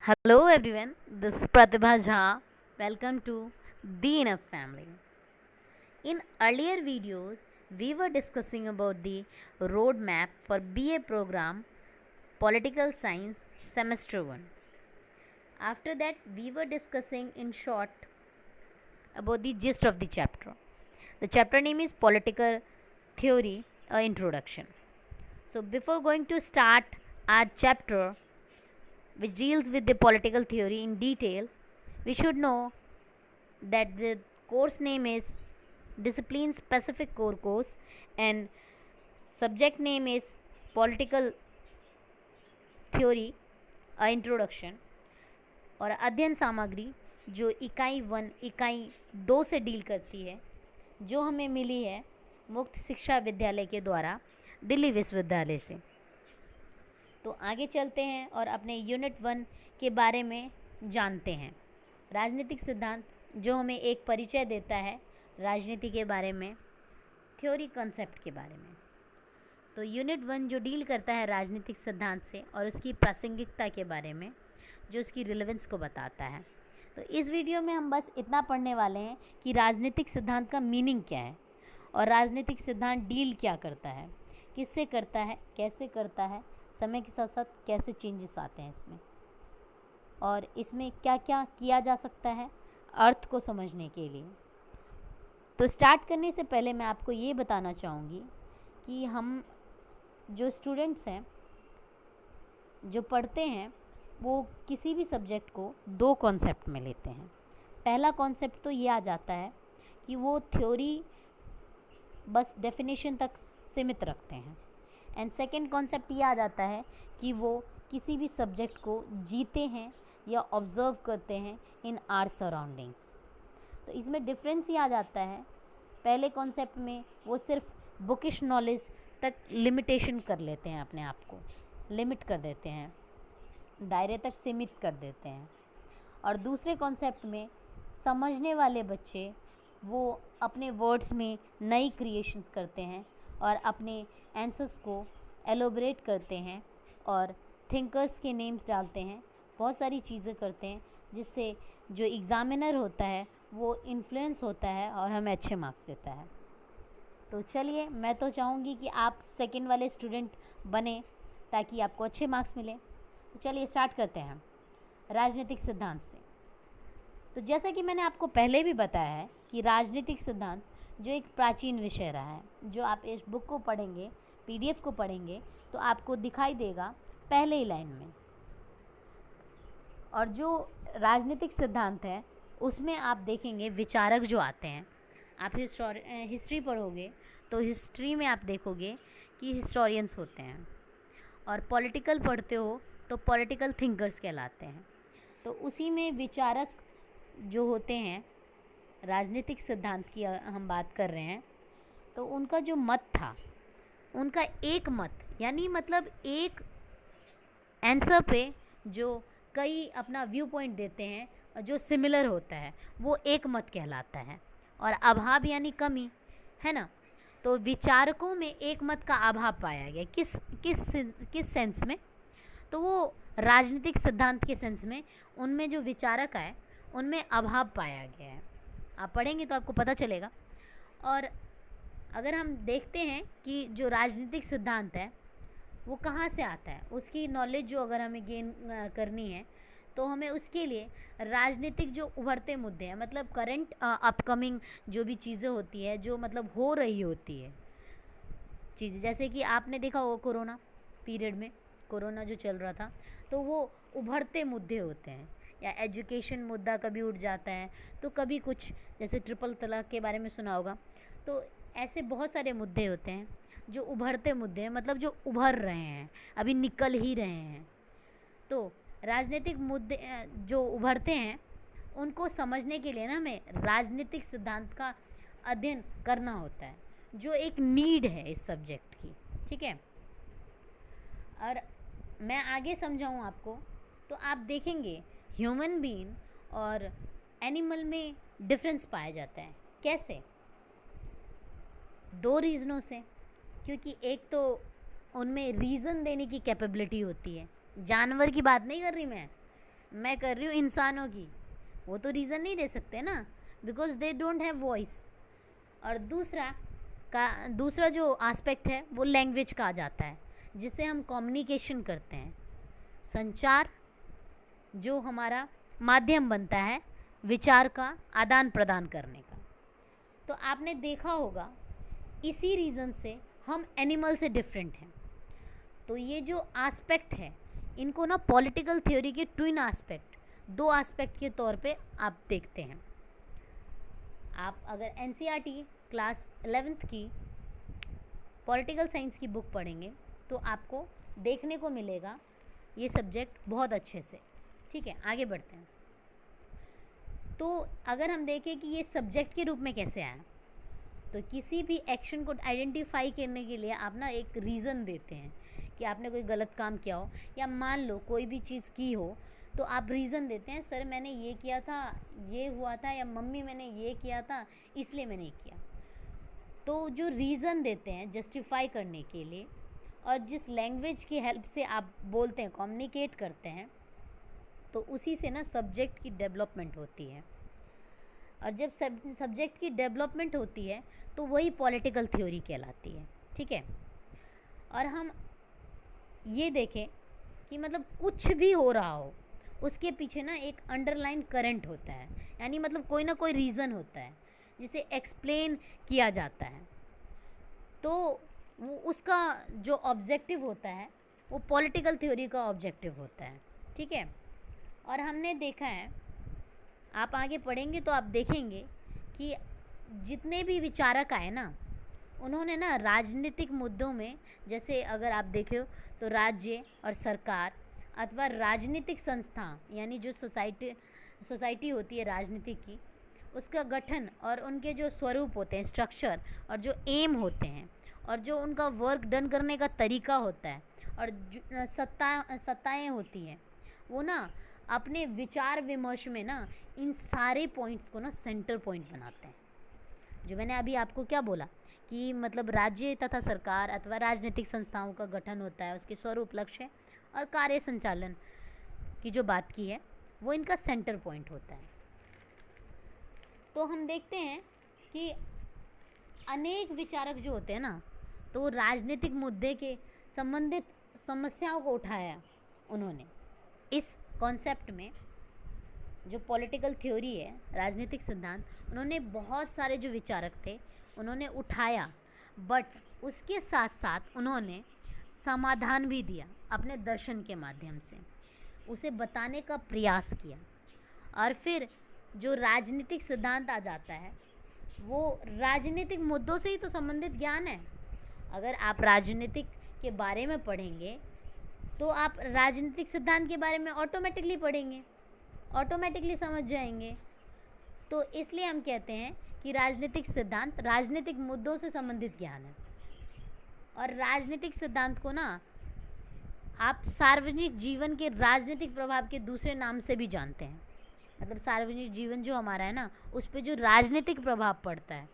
Hello everyone, this is Pratibha Jha. Welcome to the Enough family. In earlier videos, we were discussing about the roadmap for BA program Political Science Semester 1. After that, we were discussing in short about the gist of the chapter. The chapter name is Political Theory Introduction. So, before going to start our chapter, which deals with the political theory in detail, we should know that the course name is discipline specific core course and subject name is political theory introduction और अध्ययन सामग्री जो इकाई 1 इकाई 2 से deal करती है जो हमें मिली है मुक्त शिक्षा विद्यालय के द्वारा दिल्ली विश्वविद्यालय से। तो आगे चलते हैं और अपने यूनिट 1 के बारे में जानते हैं। राजनीतिक सिद्धांत जो हमें एक परिचय देता है राजनीति के बारे में, थ्योरी कॉन्सेप्ट के बारे में। तो यूनिट 1 जो डील करता है राजनीतिक सिद्धांत से और उसकी प्रासंगिकता के बारे में, जो उसकी रिलेवेंस को बताता है। तो इस वीडियो में हम बस इतना पढ़ने वाले हैं कि राजनीतिक सिद्धांत का मीनिंग क्या है और राजनीतिक सिद्धांत डील क्या करता है, किससे करता है, कैसे करता है, समय के साथ साथ कैसे चेंजेस आते हैं इसमें और इसमें क्या क्या किया जा सकता है अर्थ को समझने के लिए। तो स्टार्ट करने से पहले मैं आपको ये बताना चाहूँगी कि हम जो स्टूडेंट्स हैं जो पढ़ते हैं वो किसी भी सब्जेक्ट को 2 कॉन्सेप्ट में लेते हैं। पहला कॉन्सेप्ट तो ये आ जाता है कि वो थ्योरी बस डेफिनेशन तक सीमित रखते हैं एंड सेकेंड कॉन्सेप्ट ये आ जाता है कि वो किसी भी सब्जेक्ट को जीते हैं या ऑब्ज़र्व करते हैं इन आर सराउंडिंग्स। तो इसमें डिफरेंस ही आ जाता है। पहले कॉन्सेप्ट में वो सिर्फ बुकिश नॉलेज तक लिमिटेशन कर लेते हैं, अपने आप को लिमिट कर देते हैं, दायरे तक सीमित कर देते हैं। और दूसरे कॉन्सेप्ट में समझने वाले बच्चे वो अपने वर्ड्स में नई क्रिएशंस करते हैं और अपने आंसर्स को एलोबरेट करते हैं और थिंकर्स के नेम्स डालते हैं, बहुत सारी चीज़ें करते हैं जिससे जो एग्ज़ामिनर होता है वो इन्फ्लुएंस होता है और हमें अच्छे मार्क्स देता है। तो चलिए, मैं तो चाहूँगी कि आप सेकंड वाले स्टूडेंट बने ताकि आपको अच्छे मार्क्स मिले। तो चलिए स्टार्ट करते हैं राजनीतिक सिद्धांत से। तो जैसा कि मैंने आपको पहले भी बताया है कि राजनीतिक सिद्धांत जो एक प्राचीन विषय रहा है, जो आप इस बुक को पढ़ेंगे, पीडीएफ को पढ़ेंगे तो आपको दिखाई देगा पहले ही लाइन में। और जो राजनीतिक सिद्धांत है उसमें आप देखेंगे विचारक जो आते हैं। आप हिस्ट्री पढ़ोगे तो हिस्ट्री में आप देखोगे कि हिस्टोरियंस होते हैं और पॉलिटिकल पढ़ते हो तो पॉलिटिकल थिंकर्स कहलाते हैं। तो उसी में विचारक जो होते हैं, राजनीतिक सिद्धांत की हम बात कर रहे हैं, तो उनका जो मत था, उनका एक मत यानी मतलब एक आंसर पे जो कई अपना व्यू पॉइंट देते हैं और जो सिमिलर होता है वो एक मत कहलाता है। और अभाव यानी कमी है ना। तो विचारकों में एक मत का अभाव पाया गया। किस किस किस सेंस में? तो वो राजनीतिक सिद्धांत के सेंस में उनमें जो विचारक आए उनमें अभाव पाया गया है। आप पढ़ेंगे तो आपको पता चलेगा। और अगर हम देखते हैं कि जो राजनीतिक सिद्धांत है वो कहाँ से आता है, उसकी नॉलेज जो अगर हमें गेन करनी है तो हमें उसके लिए राजनीतिक जो उभरते मुद्दे हैं, मतलब करंट अपकमिंग जो भी चीज़ें होती है, जो मतलब हो रही होती है चीज़ें, जैसे कि आपने देखा हो कोरोना पीरियड में, कोरोना जो चल रहा था, तो वो उभरते मुद्दे होते हैं। या एजुकेशन मुद्दा कभी उठ जाता है तो कभी कुछ, जैसे ट्रिपल तलाक के बारे में सुना होगा। तो ऐसे बहुत सारे मुद्दे होते हैं जो उभरते मुद्दे हैं, मतलब जो उभर रहे हैं, अभी निकल ही रहे हैं। तो राजनीतिक मुद्दे जो उभरते हैं उनको समझने के लिए ना हमें राजनीतिक सिद्धांत का अध्ययन करना होता है, जो एक नीड है इस सब्जेक्ट की। ठीक है। और मैं आगे समझाऊँ आपको तो आप देखेंगे ह्यूमन बीइंग और एनिमल में डिफरेंस पाया जाता है। कैसे? 2 रीज़नों से। क्योंकि एक तो उनमें रीज़न देने की कैपेबिलिटी होती है। जानवर की बात नहीं कर रही मैं मैं कर रही हूँ इंसानों की, वो तो रीज़न नहीं दे सकते ना, because they don't have voice. और दूसरा जो एस्पेक्ट है वो लैंग्वेज का आ जाता है, जिससे हम कम्युनिकेशन करते हैं। संचार जो हमारा माध्यम बनता है विचार का आदान प्रदान करने का। तो आपने देखा होगा इसी रीज़न से हम एनिमल से डिफरेंट हैं। तो ये जो एस्पेक्ट है इनको ना पॉलिटिकल थ्योरी के ट्विन एस्पेक्ट, दो एस्पेक्ट के तौर पे आप देखते हैं। आप अगर एनसीईआरटी क्लास 11th की पॉलिटिकल साइंस की बुक पढ़ेंगे तो आपको देखने को मिलेगा ये सब्जेक्ट बहुत अच्छे से। ठीक है, आगे बढ़ते हैं। तो अगर हम देखें कि ये सब्जेक्ट के रूप में कैसे आया, तो किसी भी एक्शन को आइडेंटिफाई करने के लिए आप ना एक रीज़न देते हैं कि आपने कोई गलत काम किया हो, या मान लो कोई भी चीज़ की हो तो आप रीज़न देते हैं, सर मैंने ये किया था, ये हुआ था, या मम्मी मैंने ये किया था इसलिए मैंने किया। तो जो रीज़न देते हैं जस्टिफाई करने के लिए, और जिस लैंग्वेज की हेल्प से आप बोलते हैं, कम्युनिकेट करते हैं, तो उसी से ना सब्जेक्ट की डेवलपमेंट होती है। और जब सब्जेक्ट की डेवलपमेंट होती है तो वही पॉलिटिकल थ्योरी कहलाती है। ठीक है, और हम ये देखें कि मतलब कुछ भी हो रहा हो उसके पीछे ना एक अंडरलाइन करंट होता है, यानी मतलब कोई ना कोई रीज़न होता है जिसे एक्सप्लेन किया जाता है। तो वो उसका जो ऑब्जेक्टिव होता है वो पॉलिटिकल थ्योरी का ऑब्जेक्टिव होता है। ठीक है, और हमने देखा है, आप आगे पढ़ेंगे तो आप देखेंगे कि जितने भी विचारक आए ना, उन्होंने ना राजनीतिक मुद्दों में, जैसे अगर आप देखें तो राज्य और सरकार अथवा राजनीतिक संस्था, यानी जो सोसाइटी होती है राजनीति की, उसका गठन और उनके जो स्वरूप होते हैं, स्ट्रक्चर, और जो एम होते हैं, और जो उनका वर्क डन करने का तरीका होता है, और सत्ताएं होती हैं, वो ना अपने विचार विमर्श में ना इन सारे पॉइंट्स को ना सेंटर पॉइंट बनाते हैं। जो मैंने अभी आपको क्या बोला कि मतलब राज्य तथा सरकार अथवा राजनीतिक संस्थाओं का गठन होता है, उसके स्वरूप, लक्ष्य और कार्य संचालन की जो बात की है, वो इनका सेंटर पॉइंट होता है। तो हम देखते हैं कि अनेक विचारक जो होते हैं ना, तो वो राजनीतिक मुद्दे के संबंधित समस्याओं को उठाया उन्होंने। इस कॉन्सेप्ट में जो पॉलिटिकल थ्योरी है, राजनीतिक सिद्धांत, उन्होंने बहुत सारे जो विचारक थे उन्होंने उठाया, बट उसके साथ साथ उन्होंने समाधान भी दिया अपने दर्शन के माध्यम से, उसे बताने का प्रयास किया। और फिर जो राजनीतिक सिद्धांत आ जाता है वो राजनीतिक मुद्दों से ही तो संबंधित ज्ञान है। अगर आप राजनीतिक के बारे में पढ़ेंगे तो आप राजनीतिक सिद्धांत के बारे में ऑटोमेटिकली पढ़ेंगे, ऑटोमेटिकली समझ जाएंगे। तो इसलिए हम कहते हैं कि राजनीतिक सिद्धांत राजनीतिक मुद्दों से संबंधित ज्ञान है। और राजनीतिक सिद्धांत को ना आप सार्वजनिक जीवन के राजनीतिक प्रभाव के दूसरे नाम से भी जानते हैं। मतलब सार्वजनिक जीवन जो हमारा है ना, उस पर जो राजनीतिक प्रभाव पड़ता है,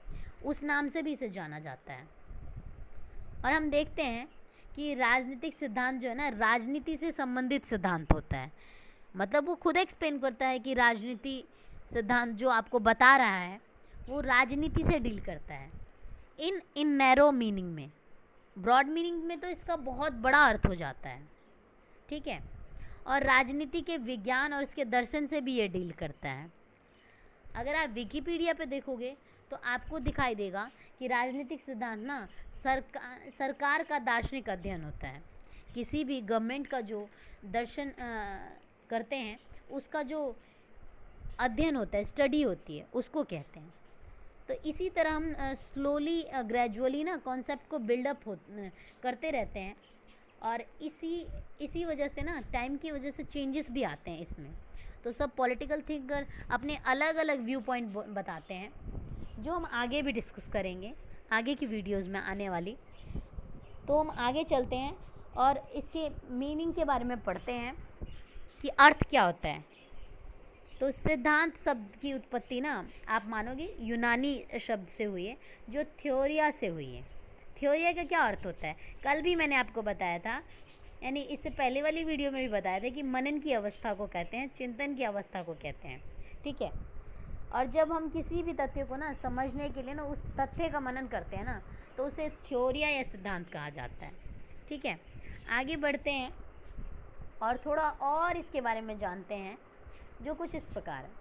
उस नाम से भी इसे जाना जाता है। और हम देखते हैं कि राजनीतिक सिद्धांत जो है ना, राजनीति से संबंधित सिद्धांत होता है। मतलब वो खुद एक्सप्लेन करता है कि राजनीति सिद्धांत जो आपको बता रहा है वो राजनीति से डील करता है इन नैरो मीनिंग में। ब्रॉड मीनिंग में तो इसका बहुत बड़ा अर्थ हो जाता है। ठीक है, और राजनीति के विज्ञान और इसके दर्शन से भी ये डील करता है। अगर आप विकिपीडिया पे देखोगे तो आपको दिखाई देगा कि राजनीतिक सिद्धांत ना सरकार का दार्शनिक अध्ययन होता है। किसी भी गवर्नमेंट का जो दर्शन करते हैं उसका जो अध्ययन होता है, स्टडी होती है, उसको कहते हैं। तो इसी तरह हम स्लोली ग्रेजुअली ना कॉन्सेप्ट को बिल्डअप करते रहते हैं, और इसी वजह से ना टाइम की वजह से चेंजेस भी आते हैं इसमें। तो सब पॉलिटिकल थिंकर अपने अलग अलग व्यू पॉइंट बताते हैं, जो हम आगे भी डिस्कस करेंगे आगे की वीडियोस में आने वाली। तो हम आगे चलते हैं और इसके मीनिंग के बारे में पढ़ते हैं कि अर्थ क्या होता है। तो सिद्धांत शब्द की उत्पत्ति ना आप मानोगे यूनानी शब्द से हुई है, जो थ्योरिया से हुई है। थ्योरिया का क्या अर्थ होता है? कल भी मैंने आपको बताया था यानी इससे पहले वाली वीडियो में भी बताया था कि मनन की अवस्था को कहते हैं, चिंतन की अवस्था को कहते हैं, ठीक है। और जब हम किसी भी तथ्य को ना समझने के लिए ना उस तथ्य का मनन करते हैं ना, तो उसे थ्योरी या सिद्धांत कहा जाता है, ठीक है। आगे बढ़ते हैं और थोड़ा और इसके बारे में जानते हैं, जो कुछ इस प्रकार है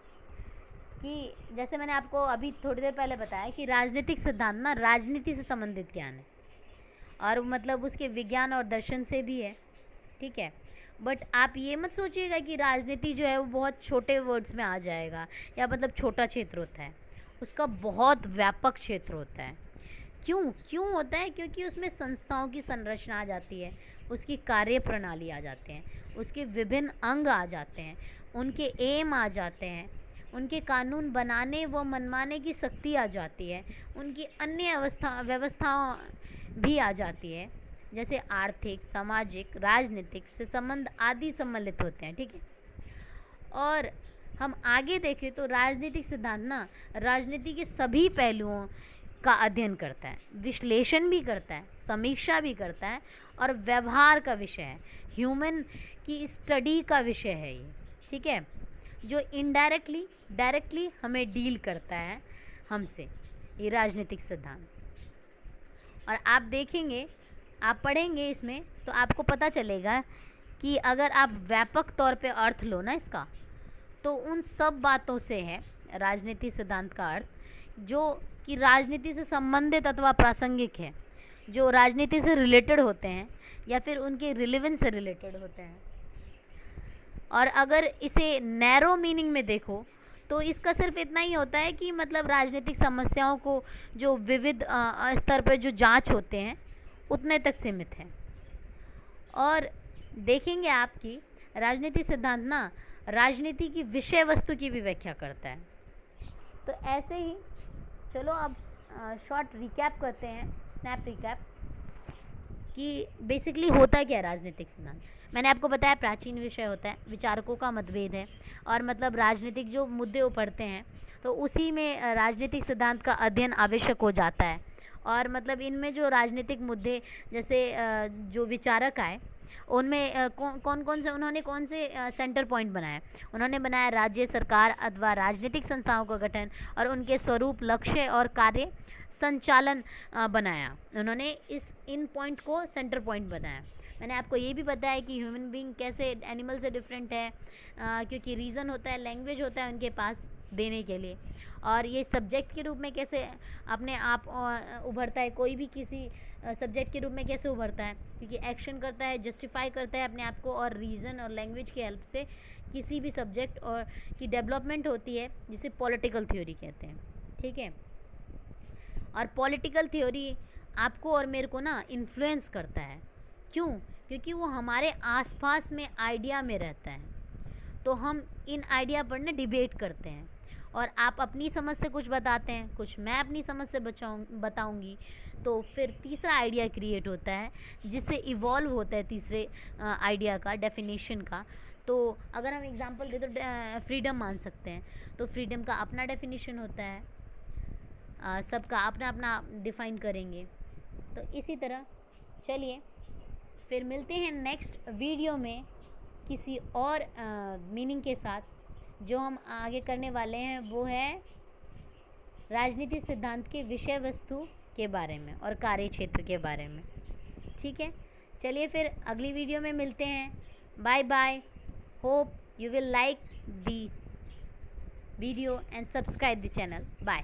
कि जैसे मैंने आपको अभी थोड़ी देर पहले बताया कि राजनीतिक सिद्धांत ना राजनीति से संबंधित ज्ञान है, और मतलब उसके विज्ञान और दर्शन से भी है, ठीक है। बट आप ये मत सोचिएगा कि राजनीति जो है वो बहुत छोटे वर्ड्स में आ जाएगा, या मतलब छोटा क्षेत्र होता है, उसका बहुत व्यापक क्षेत्र होता है। क्यों होता है? क्योंकि उसमें संस्थाओं की संरचना आ जाती है, उसकी कार्य प्रणाली आ जाते हैं, उसके विभिन्न अंग आ जाते हैं, उनके एम आ जाते हैं, उनके कानून बनाने व मनवाने की शक्ति आ जाती है, उनकी अन्य व्यवस्थाओं भी आ जाती है, जैसे आर्थिक, सामाजिक, राजनीतिक से संबंध आदि सम्मिलित होते हैं, ठीक है। और हम आगे देखें तो राजनीतिक सिद्धांत ना राजनीति के सभी पहलुओं का अध्ययन करता है, विश्लेषण भी करता है, समीक्षा भी करता है, और व्यवहार का विषय है, ह्यूमन की स्टडी का विषय है ये, ठीक है, जो डायरेक्टली हमें डील करता है हमसे, ये राजनीतिक सिद्धांत। और आप देखेंगे, आप पढ़ेंगे इसमें तो आपको पता चलेगा कि अगर आप व्यापक तौर पे अर्थ लो ना इसका, तो उन सब बातों से है राजनीति सिद्धांत का अर्थ, जो कि राजनीति से संबंधित अथवा प्रासंगिक है, जो राजनीति से रिलेटेड होते हैं या फिर उनके रिलेवेंस से रिलेटेड होते हैं। और अगर इसे नैरो मीनिंग में देखो तो इसका सिर्फ इतना ही होता है कि मतलब राजनीतिक समस्याओं को जो विविध स्तर पर जो जांच होते हैं उतने तक सीमित है। और देखेंगे आपकी राजनीति सिद्धांत ना राजनीति की विषय वस्तु की भी व्याख्या करता है। तो ऐसे ही चलो अब शॉर्ट रिकैप करते हैं, स्नैप रिकैप, कि बेसिकली होता क्या है राजनीतिक सिद्धांत। मैंने आपको बताया प्राचीन विषय होता है, विचारकों का मतभेद है, और मतलब राजनीतिक जो मुद्दे उभरते हैं तो उसी में राजनीतिक सिद्धांत का अध्ययन आवश्यक हो जाता है। और मतलब इनमें जो राजनीतिक मुद्दे जैसे जो विचारक आए उनमें कौन कौन से उन्होंने कौन से सेंटर पॉइंट बनाए, उन्होंने बनाया राज्य सरकार अथवा राजनीतिक संस्थाओं का गठन और उनके स्वरूप, लक्ष्य और कार्य संचालन बनाया। उन्होंने इन पॉइंट को सेंटर पॉइंट बनाया। मैंने आपको ये भी बताया कि ह्यूमन बीइंग कैसे एनिमल से डिफरेंट है, क्योंकि रीज़न होता है, लैंग्वेज होता है उनके पास देने के लिए, और ये सब्जेक्ट के रूप में कैसे अपने आप उभरता है, कोई भी किसी सब्जेक्ट के रूप में कैसे उभरता है, क्योंकि एक्शन करता है, जस्टिफाई करता है अपने आप को, और रीज़न और लैंग्वेज की हेल्प से किसी भी सब्जेक्ट और की डेवलपमेंट होती है, जिसे पॉलिटिकल थ्योरी कहते हैं, ठीक है। और पॉलिटिकल थ्योरी आपको और मेरे को ना इन्फ्लुएंस करता है। क्यों? क्योंकि वो हमारे आसपास में आइडिया में रहता है, तो हम इन आइडिया पर ना डिबेट करते हैं, और आप अपनी समझ से कुछ बताते हैं, कुछ मैं अपनी समझ से बताऊंगी, तो फिर तीसरा आइडिया क्रिएट होता है, जिससे इवॉल्व होता है तीसरे आइडिया का, डेफिनेशन का। तो अगर हम एग्जांपल दे तो फ्रीडम मान सकते हैं, तो फ्रीडम का अपना डेफिनेशन होता है, सबका अपना अपना डिफ़ाइन करेंगे। तो इसी तरह चलिए फिर मिलते हैं नेक्स्ट वीडियो में किसी और मीनिंग के साथ। जो हम आगे करने वाले हैं वो है राजनीतिक सिद्धांत के विषय वस्तु के बारे में और कार्य क्षेत्र के बारे में, ठीक है। चलिए फिर अगली वीडियो में मिलते हैं। Bye bye. Hope you will like the video and subscribe the channel. Bye.